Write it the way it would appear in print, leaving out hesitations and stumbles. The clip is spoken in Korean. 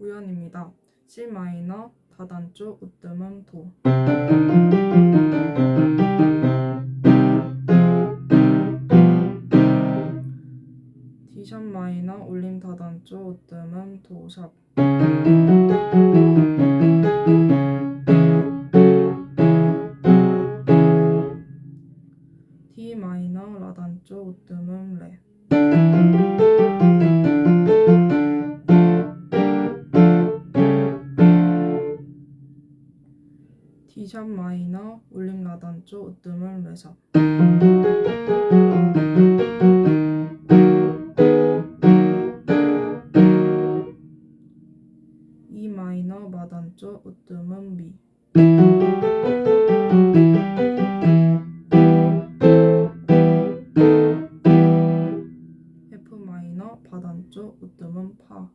우연입니다. C 마이너 다단조 웃음음 도. D샵 마이너 울림 다단조 웃음음 도샵. D 마이너 라단조 웃음음 레. D샵 마이너 울림 라단조 웃음음 레샵. E 마이너 마단조 웃음음 미. F 마이너 바단조 웃음음 파.